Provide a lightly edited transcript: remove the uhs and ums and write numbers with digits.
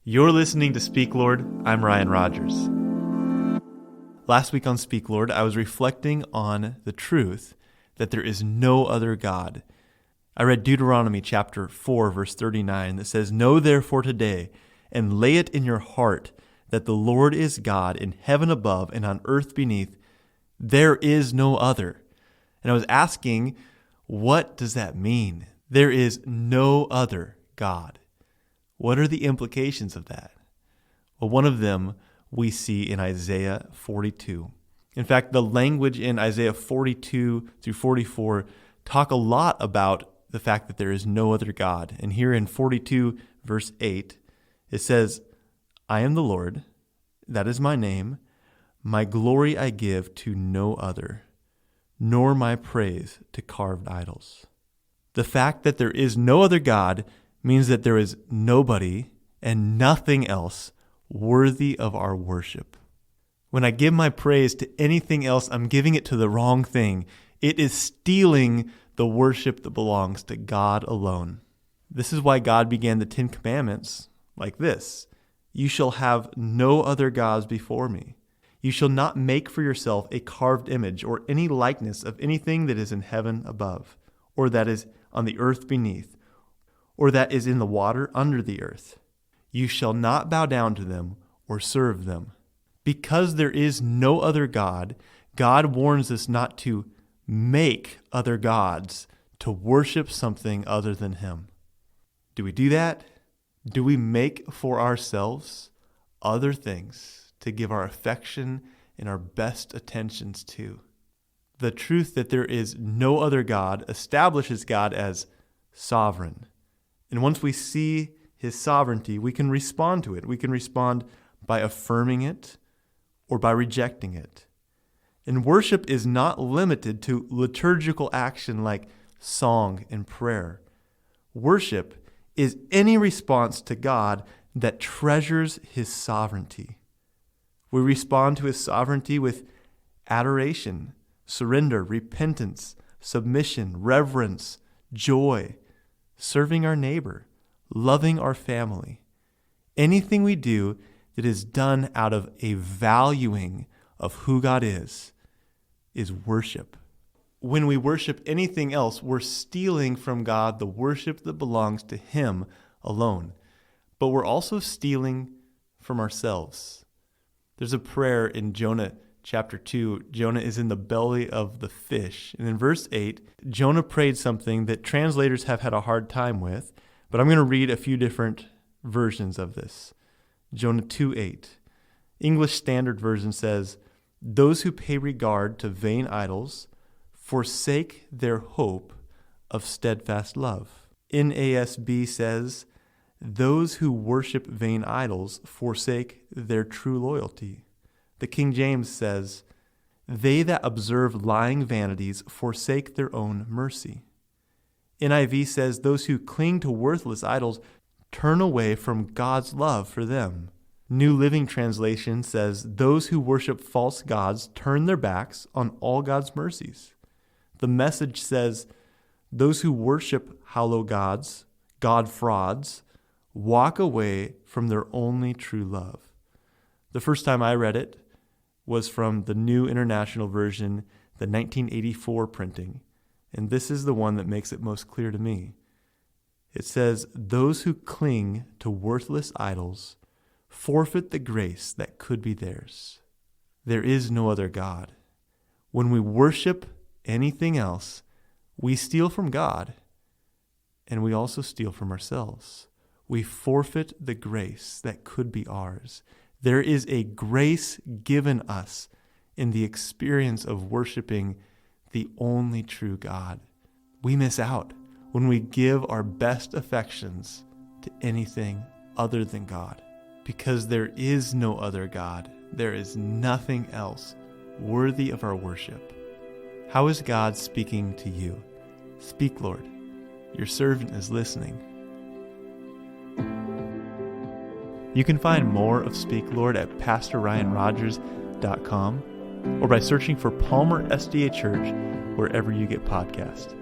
You're listening to Speak Lord. I'm Ryan Rogers. Last week on Speak Lord, I was reflecting on the truth that there is no other God. I read Deuteronomy chapter 4, verse 39 that says, "Know therefore today, and lay it in your heart, that the Lord is God in heaven above and on earth beneath. There is no other." And I was asking, what does that mean? There is no other God. What are the implications of that? Well, one of them we see in Isaiah 42. In fact, the language in Isaiah 42 through 44 talk a lot about the fact that there is no other God. And here in 42, verse 8, it says, "I am the Lord, that is my name. My glory I give to no other, nor my praise to carved idols." The fact that there is no other God means that there is nobody and nothing else worthy of our worship. When I give my praise to anything else, I'm giving it to the wrong thing. It is stealing the worship that belongs to God alone. This is why God began the 10 Commandments like this: "You shall have no other gods before me. You shall not make for yourself a carved image or any likeness of anything that is in heaven above, or that is on the earth beneath, or that is in the water under the earth. You shall not bow down to them or serve them." Because there is no other God, God warns us not to make other gods, to worship something other than Him. Do we do that? Do we make for ourselves other things to give our affection and our best attentions to? The truth that there is no other God establishes God as sovereign. And once we see His sovereignty, we can respond to it. We can respond by affirming it or by rejecting it. And worship is not limited to liturgical action like song and prayer. Worship is any response to God that treasures His sovereignty. We respond to His sovereignty with adoration, surrender, repentance, submission, reverence, joy, serving our neighbor, loving our family. Anything we do that is done out of a valuing of who God is worship. When we worship anything else, we're stealing from God the worship that belongs to Him alone. But we're also stealing from ourselves. There's a prayer in Jonah chapter 2. Jonah is in the belly of the fish. And in verse 8, Jonah prayed something that translators have had a hard time with, but I'm going to read a few different versions of this. Jonah 2:8. English Standard Version says, "Those who pay regard to vain idols forsake their hope of steadfast love." NASB says, "Those who worship vain idols forsake their true loyalty." The King James says, "They that observe lying vanities forsake their own mercy." NIV says, "Those who cling to worthless idols turn away from God's love for them." New Living Translation says, "Those who worship false gods turn their backs on all God's mercies." The Message says, "Those who worship hollow gods, God frauds, walk away from their only true love." The first time I read it was from the New International Version, the 1984 printing, and this is the one that makes it most clear to me. It says, "Those who cling to worthless idols forfeit the grace that could be theirs." There is no other God. When we worship anything else, we steal from God, and we also steal from ourselves. We forfeit the grace that could be ours. There is a grace given us in the experience of worshiping the only true God. We miss out when we give our best affections to anything other than God. Because there is no other God, there is nothing else worthy of our worship. How is God speaking to you? Speak, Lord. Your servant is listening. You can find more of Speak Lord at PastorRyanRogers.com or by searching for Palmer SDA Church wherever you get podcasts.